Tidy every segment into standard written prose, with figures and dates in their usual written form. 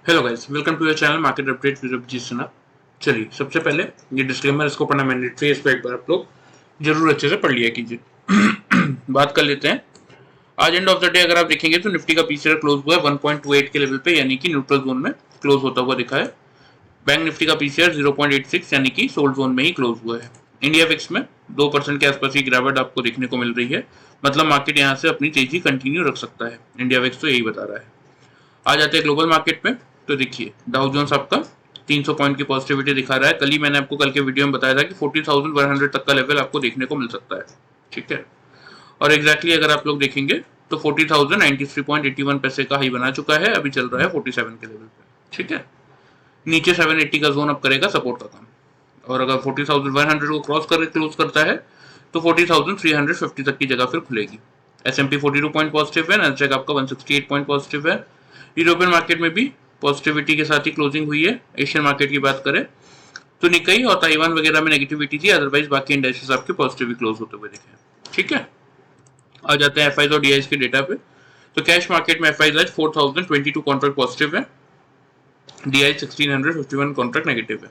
Hello guys, welcome to your channel market update with Abhijit Sinha. चलिए, सबसे पहले ये डिस्क्लेमर, इसको पढ़ना मैंडेटरी है, इस पर एक बार आप लोग जरूर अच्छे से पढ़ लिया कीजिए। बात कर लेते हैं। आज एंड ऑफ द डे अगर आप देखेंगे तो निफ्टी का पीसीआर क्लोज हुआ है 1.28 के लेवल पे, यानी कि न्यूट्रल जोन में क्लोज होता हुआ दिखा है। बैंक निफ्टी का पीसीआर 0.86 यानी कि सोल्ड जोन में ही क्लोज हुआ है। इंडिया विक्स में 2% के आसपास की गिरावट आपको देखने को मिल रही है, मतलब मार्केट यहाँ से अपनी तेजी कंटिन्यू रख सकता है। इंडिया विक्स तो यही बता रहा है। आ जाते हैं ग्लोबल मार्केट में, तो देखिए डाउ जोन्स आपका 300 पॉइंट की पॉजिटिविटी दिखा रहा है। कल ही मैंने आपको कल के वीडियो में बताया था कि 40,100 तक का लेवल आपको देखने को मिल सकता है, ठीक है। और एग्जैक्टली अगर आप लोग देखेंगे तो 40,093.81 पैसे का हाई बना चुका है, अभी चल रहा है 47 के लेवल पे, ठीक है। नीचे 780 का जोन अब करेगा सपोर्ट का काम, और अगर 40,100 को क्रॉस कर क्लोज करता है तो 40,350 तक की जगह फिर खुलेगी। S&P 42 पॉइंट पॉजिटिव है, नैस्डैक आपका 168 पॉइंट पॉजिटिव है। यूरोपियन मार्केट में भी पॉजिटिविटी के साथ ही क्लोजिंग हुई है। एशियन मार्केट की बात करें तो निकाई और ताइवान वगैरह में नेगेटिविटी थी, अदरवाइज बाकी इंडेक्सेस आपके पॉजिटिव क्लोज होते हुए दिखे, ठीक है। आ जाते हैं एफआईज और डीआईज के डेटा पे। तो कैश मार्केट में एफआईज आज 4022 कॉन्ट्रैक्ट पॉजिटिव है, डीआई 1651 कॉन्ट्रैक्ट नेगेटिव है।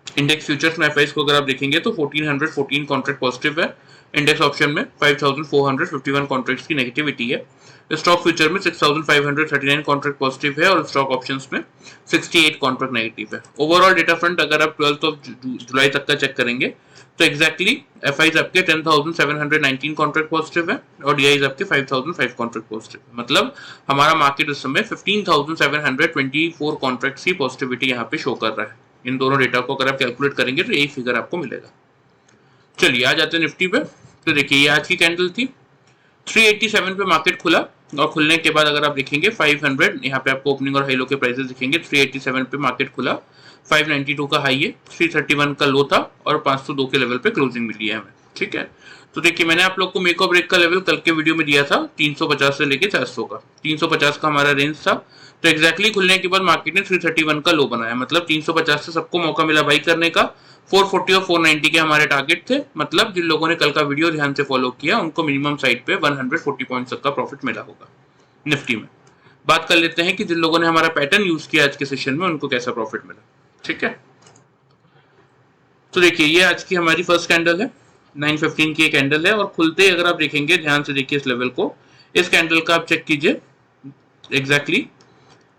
इंडेक्स फ्यूचर्स में एफआईज को अगर आप देखेंगे तो 1414 कॉन्ट्रैक्ट पॉजिटिव है। इंडेक्स ऑप्शन में 5451 कॉन्ट्रैक्ट्स की नेगेटिविटी है। स्टॉक फ्यूचर में 6539 कॉन्ट्रैक्ट पॉजिटिव है और स्टॉक ऑप्शंस में 68 कॉन्ट्रैक्ट नेगेटिव है। ओवरऑल डेटा फ्रंट अगर आप 12 जुलाई तक का चेक करेंगे तो एग्जैक्टली एफआईज आपके 10,719 कॉन्ट्रैक्ट पॉजिटिव है और डीआईज आपके 5,005 कॉन्ट्रैक्ट पॉजिटिव है। मतलब हमारा मार्केट इस समय 15,724 कॉन्ट्रैक्ट्स की पॉजिटिविटी यहाँ पे शो कर रहा है। इन दोनों डेटा को अगर आप कैलकुलेट करेंगे तो यही फिगर आपको मिलेगा। चलिए आ जाते हैं निफ्टी पे। तो देखिए ये आज की कैंडल थी, 387 पे मार्केट खुला और खुलने के बाद अगर आप देखेंगे 500 यहाँ पे आपको ओपनिंग और हाई लो के प्राइसेस दिखेंगे। 387 पे मार्केट खुला, 592 का हाई है, 331 का लो था और 502 के लेवल पे क्लोजिंग मिली है हमें, ठीक है। तो देखिए मैंने आप लोग को मेक और ब्रेक का लेवल कल के वीडियो में दिया था 350 से लेके 400 का। 350 का हमारा रेंज था, तो एग्जैक्टली खुलने के बाद मार्केट ने 331 का लो बनाया, मतलब 350 से सबको मौका मिला बाई करने का। 440 और 490 के हमारे टारगेट थे, मतलब जिन लोगों ने कल का वीडियो ध्यान से फॉलो किया उनको मिनिमम साइड पे 140 पॉइंट तक का प्रॉफिट मिला होगा। निफ्टी में बात कर लेते हैं कि जिन लोगों ने हमारा पैटर्न यूज किया आज के सेशन में उनको कैसा प्रॉफिट मिला, ठीक है। तो देखिए ये आज की हमारी फर्स्ट कैंडल है, 915 की कैंडल है और खुलते ही अगर आप देखेंगे, ध्यान से देखिए इस लेवल को, इस कैंडल का आप चेक कीजिए एग्जैक्टली।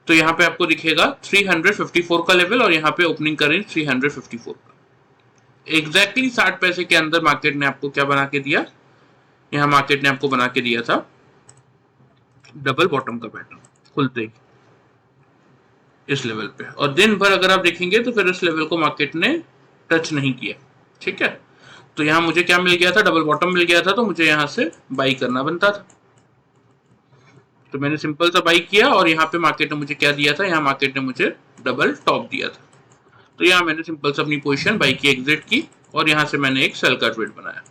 तो यहाँ पे आपको दिखेगा 354 का लेवल और यहाँ पे ओपनिंग का रेंज 354 का। एग्जैक्टली 60 पैसे के अंदर मार्केट ने आपको क्या बना के दिया, यहाँ मार्केट ने आपको बना के दिया था डबल बॉटम का पैटर्न खुलते ही इस लेवल पे। और दिन भर अगर आप देखेंगे तो फिर इस लेवल को मार्केट ने टच नहीं किया, ठीक है। तो यहाँ मुझे क्या मिल गया था, डबल बॉटम मिल गया था, तो मुझे यहाँ से बाई करना बनता था। तो मैंने सिंपल सा बाई किया और यहाँ पे मार्केट ने मुझे क्या दिया था, यहाँ मार्केट ने मुझे डबल टॉप दिया था। तो यहाँ मैंने सिंपल से अपनी पोजीशन बाई की एग्जिट की और यहाँ से मैंने एक सेल का ट्रेड बनाया,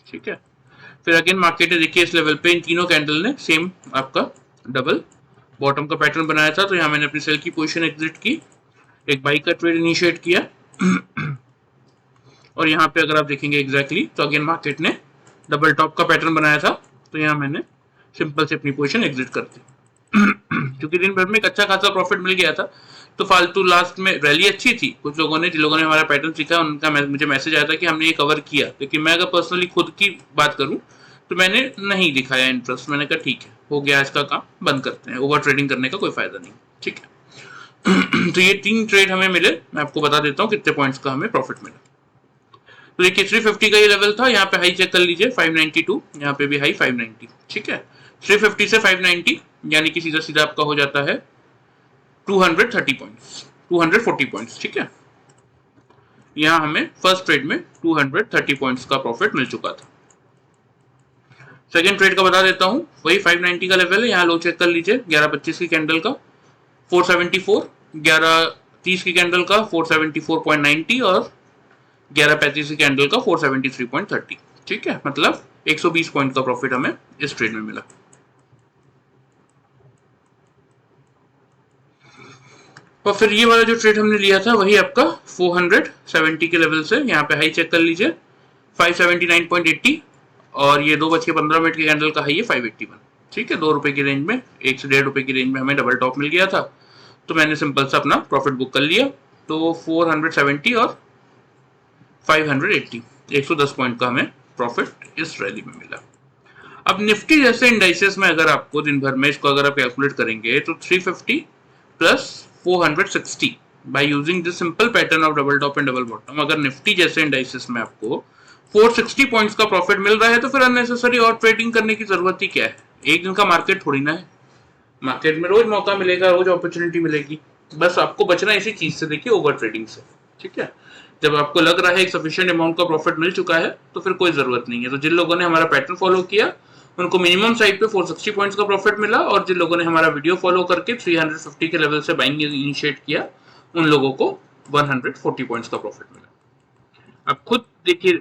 ठीक है। फिर अगेन मार्केट ने देखिए इस लेवल पे इन तीनों कैंडल ने सेम आपका डबल बॉटम का पैटर्न बनाया था, तो यहाँ मैंने अपनी सेल की पोजीशन एग्जिट की, एक बाई का ट्रेड इनिशिएट किया और यहाँ पे अगर आप देखेंगे एग्जैक्टली तो अगेन मार्केट ने डबल टॉप का पैटर्न बनाया था, तो यहाँ मैंने सिंपल से अपनी पोजीशन एग्जिट कर दी। क्योंकि दिन भर में एक अच्छा खासा प्रॉफिट मिल गया था, तो फालतू लोस्ट में रैली अच्छी थी। कुछ लोगों ने, जिन लोगों ने हमारा पैटर्न सीखा उनका मुझे मैसेज आया था कि हमने ये कवर किया, लेकिन मैं अगर पर्सनली खुद की बात करूं तो मैंने नहीं दिखाया इंटरेस्ट। मैंने कहा ठीक है, हो गया आज का काम, बंद करते हैं, ओवर ट्रेडिंग करने का कोई फायदा नहीं, ठीक है। तो ये 3 ट्रेड हमें मिले, मैं आपको बता देता हूँ कितने पॉइंट्स का हमें प्रॉफिट मिला। तो देखिए 350 का ये लेवल था, यहाँ पे हाई चेक कर लीजिए 592, यहाँ पे भी हाई 590, ठीक है। 350 से 590 यानी कि सीधा सीधा आपका हो जाता है 230 पॉइंट्स, 240 पॉइंट्स, ठीक है। यहाँ हमें फर्स्ट ट्रेड में 230 पॉइंट्स का प्रॉफिट मिल चुका था। सेकंड ट्रेड का बता देता हूँ, वही 590 का लेवल है, यहाँ लो चेक कर लीजिए 11:25 की कैंडल का 474, 11:30 की कैंडल का 474.90 और 11:35 की कैंडल का 473.30, ठीक है। मतलब 120 पॉइंट का प्रॉफिट हमें इस ट्रेड में मिला। और फिर ये वाला जो ट्रेड हमने लिया था वही आपका 470 के लेवल से, यहाँ पे हाई चेक कर लीजिए 579.80 और ये 2:15 की कैंडल का हाई है 581। ठीक है, 2 रुपए की रेंज में, 1 से 1.5 रुपए की रेंज में हमें डबल टॉप मिल गया था, तो मैंने सिंपल सा अपना प्रॉफिट बुक कर लिया। तो 470 और 580, 110 पॉइंट का हमें प्रॉफिट इस रैली में मिला। अब निफ्टी जैसे इंडाइसेस में अगर आपको दिन भर में इसको अगर आप कैलकुलेट करेंगे तो 350 plus 460 by using this simple pattern of double top and double bottom, अगर निफ्टी जैसे इंडाइसेस में आपको 460 पॉइंट्स का प्रॉफिट मिल रहा है तो फिर अननेसेसरी और ट्रेडिंग करने की जरूरत ही क्या है। एक दिन का मार्केट थोड़ी ना है, मार्केट में रोज मौका मिलेगा, रोज अपॉर्चुनिटी मिलेगी। बस आपको बचना इसी चीज से, देखिए ओवर ट्रेडिंग से। ठीक है, जब आपको लग रहा है एक सफिशिएंट अमाउंट का प्रॉफिट मिल चुका है तो फिर कोई जरूरत नहीं है। तो जिन लोगों ने हमारा पैटर्न फॉलो किया उनको मिनिमम साइड पे 460 पॉइंट्स का प्रॉफिट मिला, और जिन लोगों ने हमारा वीडियो फॉलो करके 350 के लेवल से बाइंग इनिशिएट किया उन लोगों को 140 पॉइंट्स का प्रॉफिट मिला। अब खुद देखिए,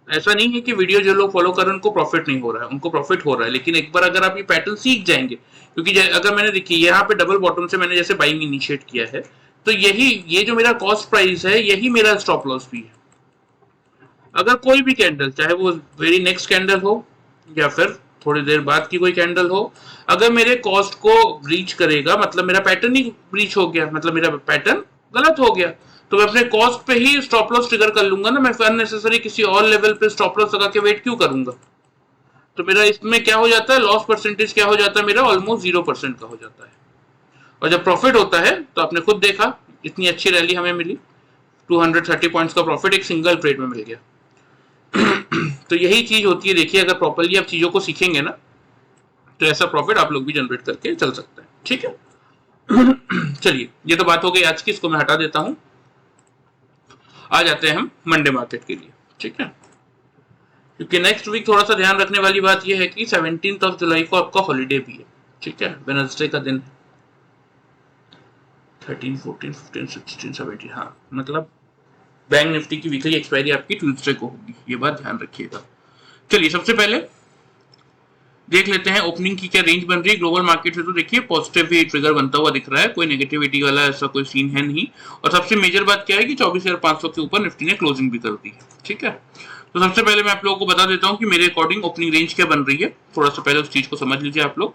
ऐसा नहीं है कि वीडियो जो लोग फॉलो कर रहे हैं उनको प्रॉफिट नहीं हो रहा है, उनको प्रॉफिट हो रहा है, लेकिन एक बार अगर आप ये पैटर्न सीख जाएंगे, क्योंकि अगर मैंने देखिए यहाँ पे डबल बॉटम से मैंने जैसे बाइंग इनिशिएट किया है, तो यही ये जो मेरा कॉस्ट प्राइस है यही मेरा स्टॉप लॉस भी है। अगर कोई भी कैंडल, चाहे वो वेरी नेक्स्ट कैंडल हो या फिर थोड़ी देर बाद की कोई कैंडल हो, अगर मेरे कॉस्ट को ब्रीच करेगा, मतलब मेरा पैटर्न ही ब्रीच हो गया, मतलब मेरा पैटर्न गलत हो गया, तो मैं अपने कॉस्ट पे ही स्टॉप लॉस ट्रिगर कर लूंगा ना। मैं अननेसेसरी किसी और लेवल पे स्टॉप लॉस लगा के वेट क्यों करूंगा। तो मेरा इसमें क्या हो जाता है, लॉस परसेंटेज क्या हो जाता है, मेरा ऑलमोस्ट 0% का हो जाता है। और जब प्रॉफिट होता है तो आपने खुद देखा इतनी अच्छी रैली हमें मिली, 230 पॉइंट्स का प्रॉफिट एक सिंगल ट्रेड में मिल गया। तो यही चीज होती है, देखिए अगर प्रॉपर्ली आप चीजों को सीखेंगे ना तो ऐसा प्रॉफिट आप लोग भी जनरेट करके चल सकते हैं। ठीक है, चलिए ये तो बात हो गई आज की, इसको मैं हटा देता हूं। आ जाते हैं हम मंडे मार्केट के लिए। ठीक है, क्योंकि नेक्स्ट वीक थोड़ा सा ध्यान रखने वाली बात यह है कि 17 जुलाई को आपका हॉलीडे भी है। ठीक है, वेडनेसडे का दिन, 13, 14, 15, 16, 17, हाँ मतलब बैंक निफ्टी की वीकली एक्सपायरी आपकी ट्यूसडे को होगी, ये बात ध्यान रखिएगा। चलिए सबसे पहले देख लेते हैं ओपनिंग की क्या रेंज बन रही है ग्लोबल मार्केट से। तो देखिए पॉजिटिव ही ट्रिगर बनता हुआ दिख रहा है, कोई नेगेटिविटी वाला ऐसा कोई सीन है नहीं। और सबसे मेजर बात क्या है कि 24,500 के ऊपर निफ्टी ने क्लोजिंग भी कर दी है। ठीक है, तो सबसे पहले मैं आप लोगों को बता देता हूं कि मेरे अकॉर्डिंग ओपनिंग रेंज क्या बन रही है, थोड़ा सा पहले उस चीज को समझ लीजिए आप लोग।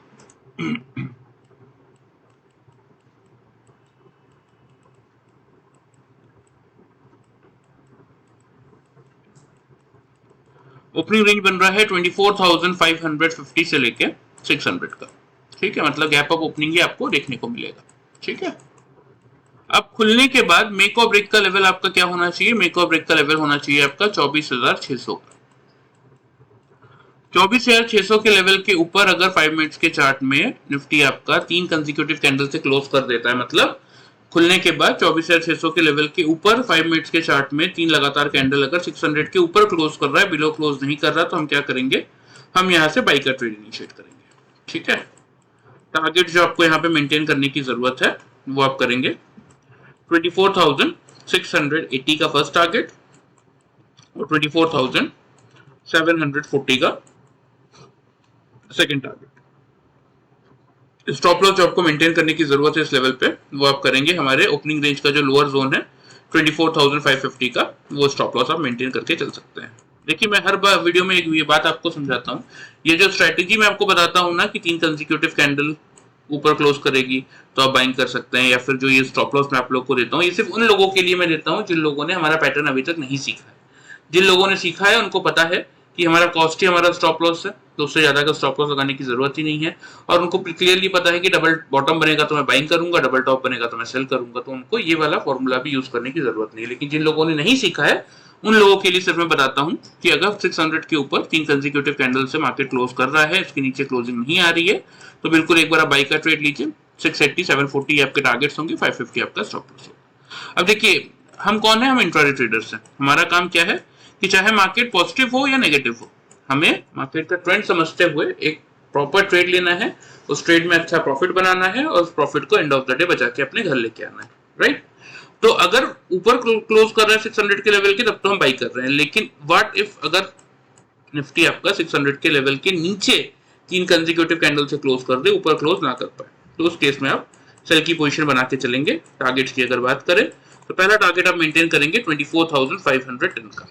ओपनिंग रेंज बन रहा है 24,550 से लेके 600 का। ठीक है, मतलब गैप अप ओपनिंग ही आपको देखने को मिलेगा। ठीक है, अब खुलने के बाद मेक और ब्रेक का लेवल आपका क्या होना चाहिए, मेक और ब्रेक का लेवल होना चाहिए आपका 24,600 का। 24,600 के लेवल के ऊपर अगर 5 मिनट्स के चार्ट में निफ्टी आपका 3 कंसेक्यूटिव कैंडल से क्लोज कर देता है, मतलब खुलने के बाद 24,600 के लेवल के ऊपर 5 मिनट्स के चार्ट में 3 लगातार कैंडल अगर 600 के ऊपर क्लोज कर रहा है, बिलो क्लोज नहीं कर रहा, तो हम क्या करेंगे, हम यहाँ से बाई का ट्रेड इनिशिएट करेंगे। ठीक है, टारगेट जो आपको यहाँ पे मेंटेन करने की जरूरत है वो आप करेंगे 24,680 का फर्स्ट टारगेट और 24,740 का सेकेंड टारगेट। स्टॉप लॉस जो आपको मेंटेन करने की जरूरत है इस लेवल पे, वो आप करेंगे हमारे ओपनिंग रेंज का जो लोअर जोन है 24,550 का, वो स्टॉप लॉस आप मेंटेन करके चल सकते हैं। देखिए मैं हर बार वीडियो में ये बात आपको समझाता हूँ, ये जो स्ट्रेटेजी मैं आपको बताता हूँ ना कि 3 कंसेक्यूटिव कैंडल ऊपर क्लोज करेगी तो आप बाइंग कर सकते हैं, या फिर जो ये स्टॉप लॉस मैं आप लोग को देता हूँ ये सिर्फ उन लोगों के लिए मैं देता हूँ जिन लोगों ने हमारा पैटर्न अभी तक नहीं सीखा है। जिन लोगों ने सीखा है उनको पता है कि हमारा कॉस्ट ही हमारा स्टॉप लॉस है, तो उससे ज्यादा का स्टॉप लॉस लगाने की जरूरत ही नहीं है। और उनको क्लियरली पता है कि डबल बॉटम बनेगा तो मैं बाइंग करूंगा, डबल टॉप बनेगा तो मैं सेल करूंगा, तो उनको ये वाला फॉर्मूला भी यूज करने की जरूरत नहीं है। लेकिन जिन लोगों ने नहीं सीखा है उन लोगों के लिए सिर्फ मैं बताता हूं कि अगर 600 के ऊपर 3 कंसेक्यूटिव कैंडल से मार्केट क्लोज कर रहा है, इसके नीचे क्लोजिंग नहीं आ रही है, तो बिल्कुल एक बार आप बाई का ट्रेड लीजिए। 680, 740 आपके टारगेट्स होंगे, 550 आपका स्टॉप लॉस होगा। अब देखिए हम कौन है, हम इंट्राडे ट्रेडर्स हैं। हमारा काम क्या है कि चाहे मार्केट पॉजिटिव हो या नेगेटिव हो, हमें मार्केट का ट्रेंड समझते हुए एक प्रॉपर ट्रेड लेना है, उस ट्रेड में अच्छा प्रॉफिट बनाना है और उस प्रॉफिट को एंड ऑफ द डे बचा के अपने घर लेके आना है। राइट, तो अगर ऊपर क्लोज कर रहा है 600 के लेवल के, तब तो हम बाई कर रहे हैं। लेकिन व्हाट इफ अगर निफ्टी आपका 600 के लेवल के नीचे 3 कंसेक्यूटिव कैंडल से क्लोज कर दे, ऊपर क्लोज ना कर पाए, तो उस केस में आप सेल की पोजीशन बना के चलेंगे। टारगेट्स की अगर बात करें तो पहला टारगेट आप मेंटेन करेंगे 24,510 का,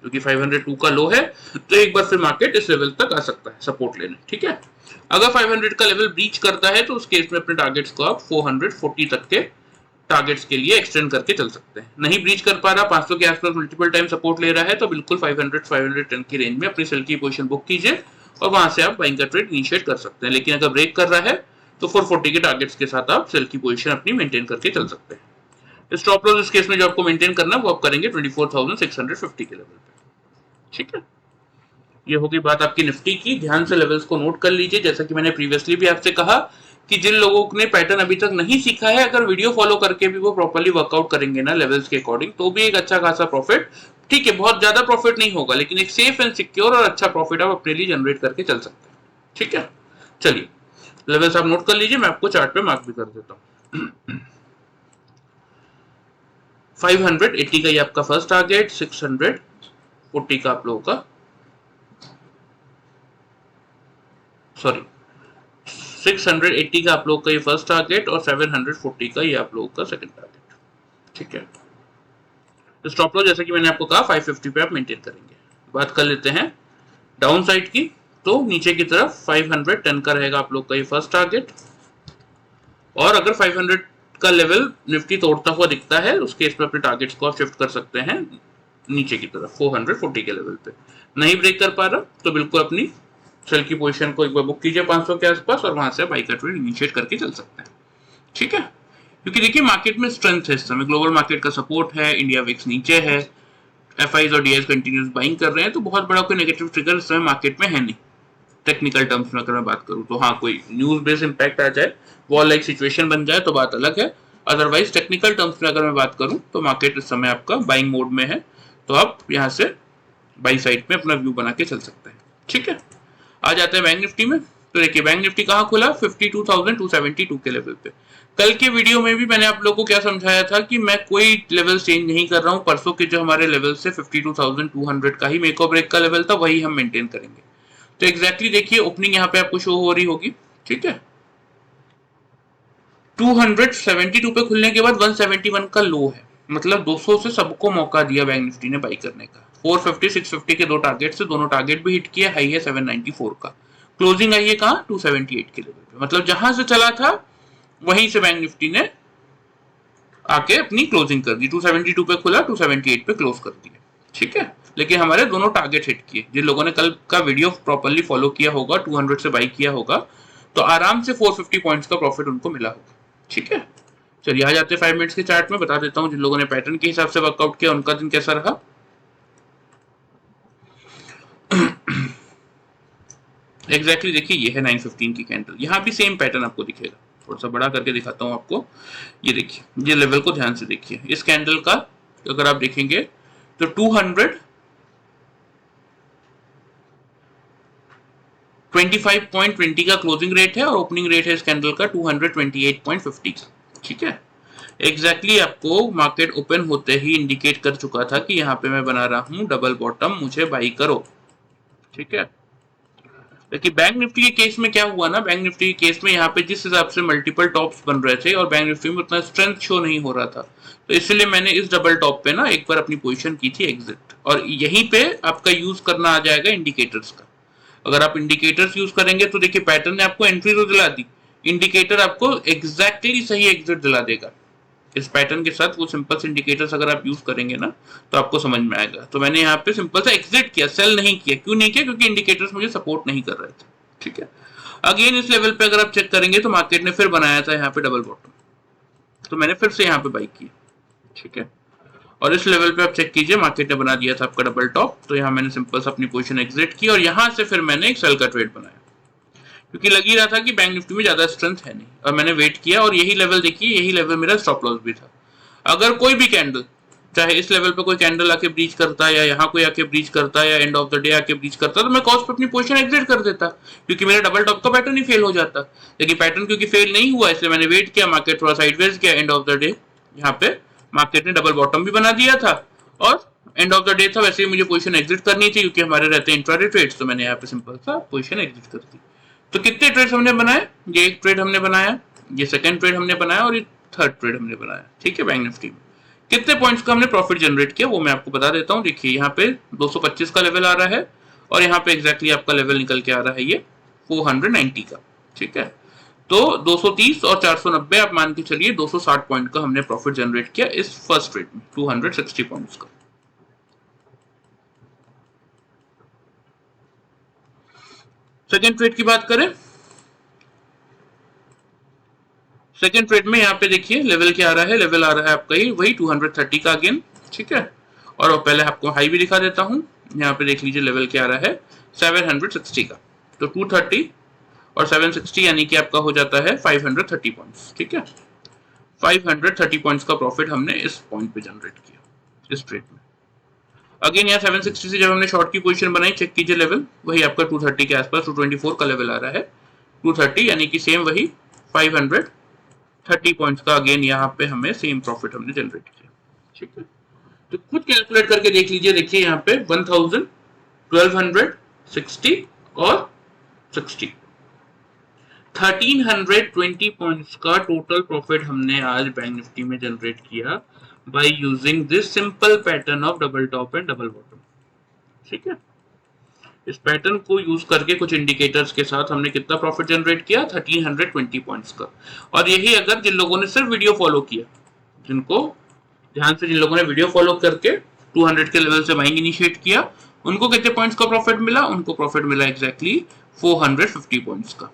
क्योंकि 502 का लो है, तो एक बार फिर मार्केट इस लेवल तक आ सकता है सपोर्ट लेने। ठीक है, अगर 500 का लेवल ब्रीच करता है तो उस केस में अपने टारगेट्स को आप 440 तक के टारगेट्स के लिए एक्सटेंड करके चल सकते हैं। नहीं ब्रीच कर पा रहा, 500 के आसपास मल्टीपल टाइम सपोर्ट ले रहा है, तो बिल्कुल 500-510 की रेंज में अपनी सेल की पोजीशन बुक कीजिए और वहां से आप बाइंग का ट्रेड इनिशिएट कर सकते हैं। लेकिन अगर ब्रेक कर रहा है तो 440 के टारगेट्स के साथ आप सेल की पोजीशन अपनी मेंटेन करके चल सकते हैं। स्टॉप लॉस इस केस में जो आपको मेंटेन करना है वो आप करेंगे 24,650 के लेवल पे। ठीक है, ये होगी बात आपकी निफ्टी की। ध्यान से लेवल्स को नोट कर लीजिए। जैसा कि मैंने प्रीवियसली भी आपसे कहा कि जिन लोगों ने पैटर्न अभी तक नहीं सीखा है, अगर वीडियो फॉलो करके भी वो प्रॉपर्ली वर्कआउट करेंगे ना लेवल्स के अकॉर्डिंग, तो भी एक अच्छा खासा प्रॉफिट, ठीक है बहुत ज्यादा प्रॉफिट नहीं होगा लेकिन एक सेफ एंड सिक्योर और अच्छा प्रॉफिट आप अपने लिए जनरेट करके चल सकते हैं। ठीक है, चलिए लेवल्स आप नोट कर लीजिए, मैं आपको चार्ट पे मार्क भी कर देता हूँ। 580 का ये आपका फर्स्ट टारगेट, 640 का आप लोगों का, सॉरी 680 का आप लोग का ये फर्स्ट टारगेट और 740 का ये आप लोगों का सेकंड टारगेट। ठीक है, स्टॉप लॉस जैसे कि मैंने आपको कहा 550 पे आप मेंटेन करेंगे। बात कर लेते हैं डाउन साइड की, तो नीचे की तरफ 510 का रहेगा आप लोग का ये फर्स्ट टारगेट, और अगर 500 का लेवल निफ्टी तोड़ता हुआ दिखता है उस केस में अपने टारगेट्स को आप शिफ्ट कर सकते हैं नीचे की तरफ 440 के लेवल पे। नहीं ब्रेक कर पा रहा तो बिल्कुल अपनी सेल की पोजीशन को एक बार बुक कीजिए 500 के आसपास और वहां से बाई का ट्रेड इनिशिएट करके चल सकते हैं। ठीक है, क्योंकि देखिए मार्केट में स्ट्रेंथ है इस समय, ग्लोबल मार्केट का सपोर्ट है, इंडिया विक्स नीचे है, एफआईज और डीआईज कंटिन्यूस बाइंग कर रहे हैं, तो बहुत बड़ा कोई नेगेटिव ट्रिगर इस समय मार्केट में है नहीं। टेक्निकल टर्म्स में अगर मैं बात करूं तो हाँ, कोई न्यूज बेस्ड इंपैक्ट आ जाए, वॉल लाइक सिचुएशन बन जाए तो बात अलग है। अदरवाइज टेक्निकल टर्म्स में अगर मैं बात करूं तो मार्केट इस समय आपका बाइंग मोड में है, तो आप यहां से बाई साइड में अपना व्यू बना के चल सकते हैं। ठीक है, आ जाते हैं बैंक निफ्टी में। तो देखिए बैंक निफ्टी कहाँ खुला, 52,272 के लेवल पे। कल के वीडियो में भी मैंने आप लोगों को क्या समझाया था कि मैं कोई लेवल चेंज नहीं कर रहा हूं, परसों के जो हमारे लेवल से 52,200 का ही मेक और ब्रेक का लेवल था वही हम मेंटेन करेंगे। तो एग्जैक्टली देखिए ओपनिंग यहाँ पे आपको शो हो रही होगी। ठीक है, 272 पे खुलने के बाद 171 का लो है, मतलब 200 से सबको मौका दिया बैंक निफ्टी ने बाई करने का। 450 650 के दो टारगेट से दोनों टारगेट भी हिट किया, हाई है 794 का, क्लोजिंग आई है कहाँ 278 के लेवल पे, मतलब जहां से चला था वहीं से बैंक निफ्टी ने आके अपनी क्लोजिंग कर दी। 272 पे खुला, 278 पे क्लोज कर दिया। ठीक है, लेकिन हमारे दोनों टारगेट हिट किए। जिन लोगों ने कल का वीडियो प्रॉपर्ली फॉलो किया होगा, 200 से बाई किया होगा, तो आराम से 450 पॉइंट्स का प्रॉफिट उनको मिला होगा। ठीक है, चलिए आ जाते हैं 5 मिनट्स के चार्ट में, बता देता हूं जिन लोगों ने पैटर्न के हिसाब से वर्कआउट किया उनका दिन कैसा रहा। एग्जैक्टली देखिए ये है 915 की कैंडल, यहाँ भी सेम पैटर्न आपको दिखेगा। थोड़ा सा बड़ा करके दिखाता हूँ आपको, ये देखिए ये लेवल को ध्यान से देखिए। इस कैंडल का अगर आप देखेंगे तो 225.20 का क्लोजिंग रेट है और ओपनिंग रेट है इस कैंडल का 228.50 का। ठीक है, एग्जैक्टली आपको मार्केट ओपन होते ही इंडिकेट कर चुका था कि यहाँ पे मैं बना रहा हूँ डबल बॉटम, मुझे बाई करो। ठीक है, लेकिन बैंक निफ्टी के केस में क्या हुआ ना, बैंक निफ्टी के केस में यहाँ पे जिस हिसाब से मल्टीपल टॉप्स बन रहे थे और बैंक निफ्टी में उतना स्ट्रेंथ शो नहीं हो रहा था, तो इसलिए मैंने इस डबल टॉप पे ना एक बार अपनी पोजीशन की थी एग्जिट, और यहीं पे आपका यूज करना आ जाएगा इंडिकेटर्स का। अगर आप इंडिकेटर्स यूज करेंगे तो देखिए पैटर्न ने आपको एंट्री तो दिला दी, इंडिकेटर आपको एग्जैक्टली सही एग्जिट दिला देगा। इस पैटर्न के साथ वो सिंपल से इंडिकेटर्स अगर आप यूज करेंगे ना तो आपको समझ में आएगा। तो मैंने यहाँ पे सिंपल सा एग्जिट किया, सेल नहीं किया। क्यों नहीं किया? क्योंकि इंडिकेटर्स मुझे सपोर्ट नहीं कर रहे थे। ठीक है, अगेन इस लेवल पे अगर आप चेक करेंगे तो मार्केट ने फिर बनाया था यहाँ पे डबल बॉटम, तो मैंने फिर से यहाँ पे बाई की। ठीक है, और इस लेवल पे आप चेक कीजिए मार्केट ने बना दिया था आपका डबल टॉप, तो यहाँ मैंने सिंपल सा अपनी पोजीशन एग्जिट की और यहाँ से फिर मैंने एक सेल का ट्रेड बनाया, क्योंकि लग ही रहा था कि बैंक निफ्टी में ज्यादा स्ट्रेंथ है नहीं, और मैंने वेट किया और यही लेवल देखिए, यही लेवल मेरा स्टॉप लॉस भी था। अगर कोई भी कैंडल, चाहे इस लेवल पे कोई कैंडल आके ब्रीच करता है या यहाँ कोई आके ब्रीच करता है या एंड ऑफ द डे आके ब्रीच करता, तो मैं कॉस्ट पे अपनी पोजीशन एग्जिट कर देता, क्योंकि मेरा डबल टॉप का पैटर्न ही फेल हो जाता। लेकिन पैटर्न क्योंकि फेल नहीं हुआ, इसलिए मैंने वेट किया, मार्केट थोड़ा साइडवेज किया, एंड ऑफ द डे यहाँ पे मार्केट ने डबल बॉटम भी बना दिया था और एंड ऑफ द डे था, वैसे ही मुझे पोजीशन एग्जिट करनी थी क्योंकि हमारे रहते हैं इंट्राडे ट्रेड्स, तो मैंने यहाँ पे सिंपल सा पोजीशन एग्जिट कर दी। तो कितने ट्रेड्स हमने बनाए? ये एक ट्रेड हमने बनाया, ये सेकंड ट्रेड हमने बनाया और ये थर्ड ट्रेड हमने बनाया। ठीक है, बैंक निफ्टी में कितने पॉइंट्स का हमने प्रॉफिट जनरेट किया वो मैं आपको बता देता हूँ। देखिए यहाँ पे 225 का लेवल आ रहा है और यहाँ पे एग्जैक्टली आपका लेवल निकल के आ रहा है ये 490 का। ठीक है, तो 230 और 490 आप मान के चलिए 260 पॉइंट का हमने प्रॉफिट जनरेट किया इस फर्स्ट ट्रेड में, 260 पॉइंट्स का। सेकेंड ट्रेड की बात करें, सेकेंड ट्रेड में यहाँ पे देखिए लेवल क्या आ रहा है, लेवल आ रहा है आपका ही वही 230 का अगेन। ठीक है, और पहले आपको हाई भी दिखा देता हूँ, यहाँ पे देख लीजिए लेवल क्या आ रहा है 760 का। तो 230 और 760 यानी कि आपका हो जाता है 530 पॉइंट्स। ठीक है, 530 पॉइंट्स का प्रॉफिट हमने इस पॉइंट पे जनरेट किया इस ट्रेड में। अगेन यहाँ 760 से जब हमने शॉर्ट की पोजीशन बनाई, चेक कीजिए लेवल वही आपका 230 के आसपास 224 का लेवल आ रहा है, 230 यानी कि सेम वही 530 पॉइंट्स का अगेन यहाँ पे हमें सेम प्रॉफिट हमने जनरेट किया। ठीक है, तो खुद कैलकुलेट करके देख लीजिए। देखिए यहाँ पे 1000, 1200, 60 और 60, 1320 पॉइंट्स का टोटल प्रॉफिट हमने आज बैंक निफ्टी में जनरेट किया by using this simple pattern of double top and double bottom. ठीक है, इस पैटर्न को यूज करके कुछ इंडिकेटर्स के साथ हमने कितना प्रॉफिट जनरेट किया, 1320 पॉइंट्स का। और यही अगर जिन लोगों ने सिर्फ वीडियो फॉलो किया, जिनको ध्यान से जिन लोगों ने वीडियो फॉलो करके 200 के लेवल से बाइंग इनिशिएट किया, उनको कितने पॉइंट्स का प्रॉफिट मिला, उनको प्रॉफिट मिला एग्जैक्टली 450 पॉइंट्स का।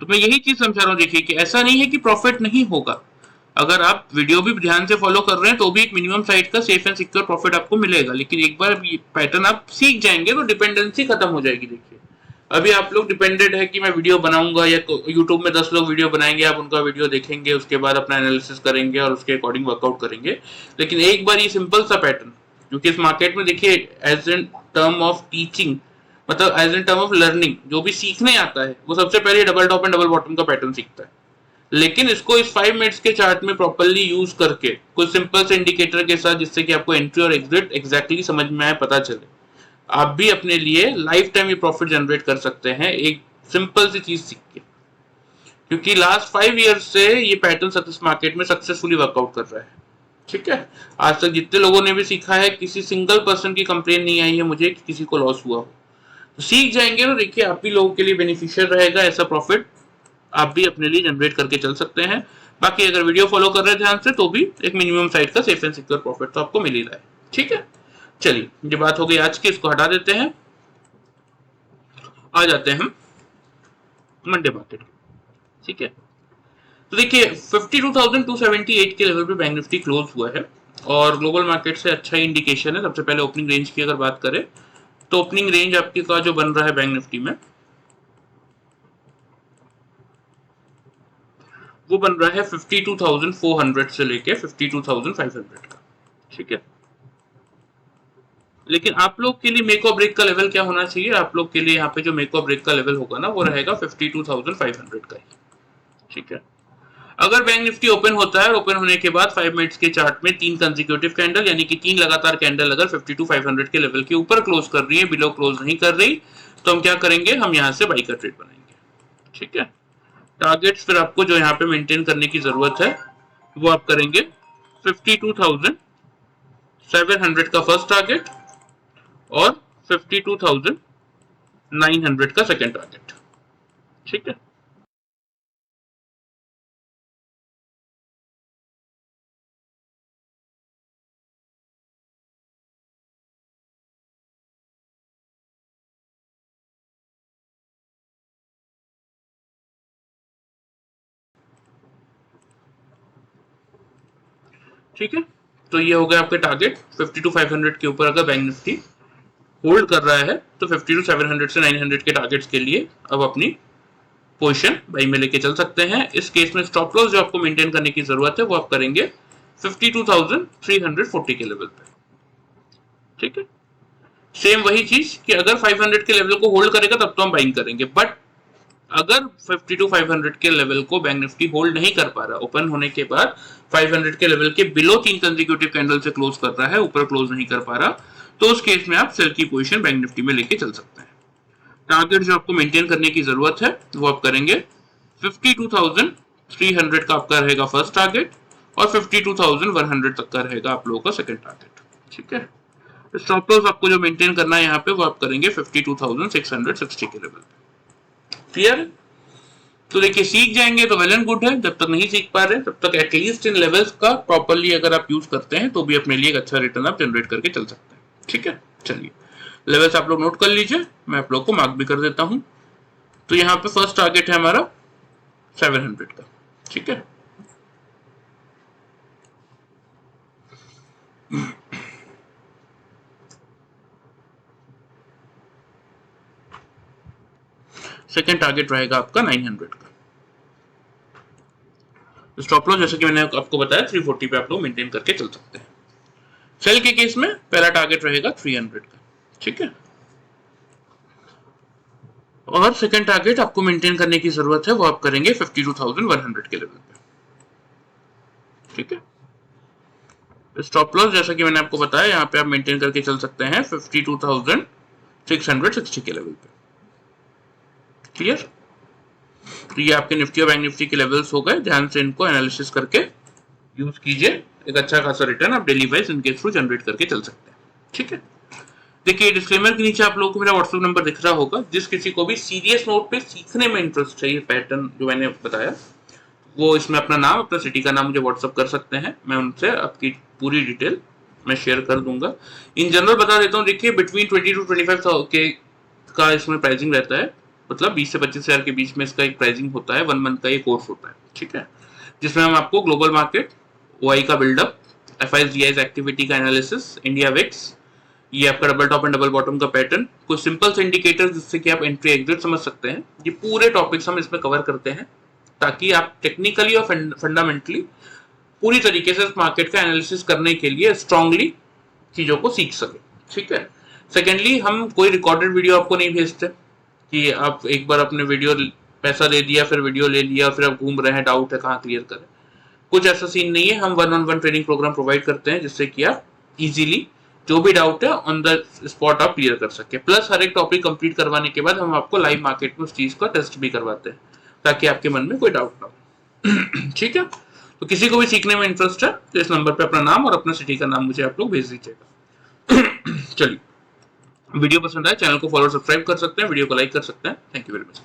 तो मैं यही चीज समझा रहा हूँ, देखिए कि ऐसा नहीं है कि प्रॉफिट नहीं होगा, अगर आप वीडियो भी ध्यान से फॉलो कर रहे हैं तो भी एक मिनिमम साइड का सेफ एंड सिक्योर प्रॉफिट आपको मिलेगा। लेकिन एक बार ये पैटर्न आप सीख जाएंगे तो डिपेंडेंसी खत्म हो जाएगी। देखिए अभी आप लोग डिपेंडेंट है कि मैं वीडियो बनाऊंगा या यूट्यूब में 10 लोग वीडियो बनाएंगे, आप उनका वीडियो देखेंगे, उसके बाद अपना एनालिसिस करेंगे और उसके अकॉर्डिंग वर्कआउट करेंगे। लेकिन एक बार ये सिंपल सा पैटर्न, क्योंकि इस मार्केट में देखिए as in term of teaching, मतलब as in term of learning, जो भी सीखने आता है वो सबसे पहले double top and double bottom का पैटर्न सीखता है। लेकिन इसको इस 5 मिनट्स के चार्ट में प्रॉपर्ली यूज करके कुछ सिंपल से इंडिकेटर के साथ, जिससे कि आपको एंट्री और एग्जिट एग्जैक्टली समझ में आए, पता चले, आप भी अपने लिए लाइफ टाइम ये प्रॉफिट जनरेट कर सकते हैं एक सिंपल सी चीज सीख के। क्योंकि लास्ट 5 ईयर्स से ये पैटर्न सक्सेस मार्केट में सक्सेसफुली वर्कआउट कर रहा है। ठीक है, आज तक जितने लोगों ने भी सीखा है, किसी सिंगल पर्सन की कंप्लेन नहीं आई है मुझे कि किसी को लॉस हुआ हो। तो सीख जाएंगे तो देखिए आप भी लोगों के लिए बेनिफिशियल रहेगा, ऐसा प्रॉफिट आप भी अपने लिए जनरेट करके चल सकते हैं। बाकी अगर वीडियो फॉलो कर रहे हैं ध्यान से तो भी एक मिनिमम साइड का सेफ एंड सिक्योर प्रॉफिट तो आपको मिल ही रहा है। ठीक है, चलिए ये बात हो गई आज की, इसको हटा देते हैं, आ जाते हैं हम मंडे मार्केट। ठीक है, तो देखिए 52,278 के लेवल पे बैंक निफ्टी क्लोज हुआ है और ग्लोबल मार्केट से अच्छा इंडिकेशन है। सबसे पहले ओपनिंग रेंज की अगर बात करें तो ओपनिंग रेंज आपके का जो बन रहा है बैंक निफ्टी में, वो बन रहा है 52,400 से लेके 52,500 का। ठीक है, लेकिन आप लोग के लिए मेक और ब्रेक का लेवल क्या होना चाहिए, आप लोग के लिए यहाँ पे जो मेक और ब्रेक का लेवल होगा ना वो रहेगा 52,500 का ही। ठीक है, अगर बैंक निफ्टी ओपन होता है और ओपन होने के बाद 5 मिनट्स के चार्ट में 3 कंसेक्यूटिव कैंडल यानी कि 3 लगातार कैंडल अगर 52,500 के लेवल के ऊपर क्लोज कर रही है, बिलो क्लोज नहीं कर रही, तो हम क्या करेंगे, हम यहाँ से बाई का ट्रेड बनाएंगे। ठीक है, टारगेट्स फिर आपको जो यहाँ पे मेंटेन करने की जरूरत है वो आप करेंगे 52,700 का फर्स्ट टारगेट और 52,900 का सेकेंड टारगेट। ठीक है, ठीक है, तो ये हो गया आपके टारगेट। 52,500 के ऊपर अगर बैंक निफ्टी होल्ड कर रहा है तो 52,700 से 900 के टारगेट्स के लिए अब अपनी पोजीशन बाई में लेके चल सकते हैं। इस केस में स्टॉप लॉस जो आपको मेंटेन करने की जरूरत है वो आप करेंगे 52,340 के लेवल पे। ठीक है, सेम वही चीज कि अगर 500 के लेवल को होल्ड करेगा तब तो हम बाइंग करेंगे, बट अगर 52,500 के लेवल को बैंक निफ्टी होल्ड नहीं कर पा रहा, ओपन होने के बाद 500 के लेवल के बिलो 3 कंसेक्यूटिव कैंडल से क्लोज कर रहा है, ऊपर क्लोज नहीं कर पा रहा, तो उस केस में आप सेल की पोजीशन बैंक निफ्टी में लेके चल सकते हैं। टारगेट जो आपको मेंटेन करने की जरूरत है वो आप करेंगे 52,300 का आपका रहेगा फर्स्ट टारगेट और 52,100 तक का रहेगा आप लोगों का सेकंड टारगेट। ठीक है, स्टॉप लॉस आपको जो मेंटेन करना है यहाँ पे वो आप करेंगे 52,660 के लेवल पे। क्लियर? तो देखिए सीख जाएंगे तो वेल एंड गुड है, जब तक नहीं सीख पा रहे तब तक एटलीस्ट इन लेवल्स का प्रॉपर्ली अगर आप यूज करते हैं तो भी अपने लिए एक अच्छा रिटर्न आप जनरेट करके चल सकते हैं। ठीक है, चलिए लेवल्स आप लोग नोट कर लीजिए, मैं आप लोग को मार्क भी कर देता हूं। तो यहाँ पे फर्स्ट टारगेट है हमारा 700 का। ठीक है, सेकेंड टारगेट रहेगा आपका 900 का। स्टॉप लॉस जैसे कि मैंने आपको बताया 340 पे आप लोग मेंटेन करके चल सकते हैं। सेल के केस में पहला टारगेट रहेगा 300 का। ठीक है, और सेकंड टारगेट आपको मेंटेन करने की जरूरत है वो आप करेंगे 52,100 के लेवल पे। ठीक है, स्टॉप लॉस जैसा कि मैंने आपको बताया यहाँ पे आप मेंटेन करके चल सकते हैं 52,660 के लेवल पे। क्लियर? तो ये आपके निफ्टी और बैंक निफ्टी के लेवल्स हो गए, ध्यान से इनको एनालिसिस करके यूज कीजिए, एक अच्छा खासा रिटर्न आप डेली वाइज इनके थ्रू जनरेट करके चल सकते हैं। ठीक है, देखिए डिस्क्लेमर के नीचे आप लोगों को मेरा व्हाट्सएप नंबर दिख रहा होगा, जिस किसी को भी सीरियस नोट पे सीखने में इंटरेस्ट चाहिए पैटर्न जो मैंने बताया, वो इसमें अपना नाम अपना सिटी का नाम मुझे व्हाट्सएप कर सकते हैं, मैं उनसे आपकी पूरी डिटेल मैं शेयर कर दूंगा। इन जनरल बता देता हूँ, देखिए बिटवीन 20 टू 25 के का इसमें प्राइसिंग रहता है, मतलब 20 से 25 हजार के बीच में इसका एक प्राइसिंग होता है, 1 मंथ का ये कोर्स होता है। ठीक है, जिसमें हम आपको ग्लोबल मार्केट, ओआई का बिल्डअप, एफआईजीआई एक्टिविटी का एनालिसिस, इंडिया विक्स, ये आपका double top and double bottom का पैटर्न, कुछ सिंपल से इंडिकेटर्स जिससे कि आप एंट्री एग्जिट समझ सकते हैं, ये पूरे टॉपिक्स हम इसमें कवर करते हैं ताकि आप टेक्निकली और फंडामेंटली पूरी तरीके से मार्केट का एनालिसिस करने के लिए स्ट्रांगली चीजों को सीख सके। ठीक है, सेकेंडली हम कोई रिकॉर्डेड वीडियो आपको नहीं भेजते कि आप एक बार अपने वीडियो पैसा दे दिया फिर वीडियो ले लिया फिर आप घूम रहे हैं, डाउट है कहाँ क्लियर करें, कुछ ऐसा सीन नहीं है। हम 1-on-1 ट्रेनिंग प्रोग्राम प्रोवाइड करते हैं जिससे कि आप इजीली जो भी डाउट है ऑन द स्पॉट आप क्लियर कर सके। प्लस हर एक टॉपिक कंप्लीट करवाने के बाद हम आपको लाइव मार्केट में उस चीज का टेस्ट भी करवाते हैं ताकि आपके मन में कोई डाउट ना हो। ठीक है, तो किसी को भी सीखने में इंटरेस्ट है तो इस नंबर पे अपना नाम और अपना सिटी का नाम मुझे आप लोग भेज दीजिएगा। चलिए, वीडियो पसंद आए चैनल को फॉलो सब्सक्राइब कर सकते हैं, वीडियो को लाइक कर सकते हैं। Thank you very much.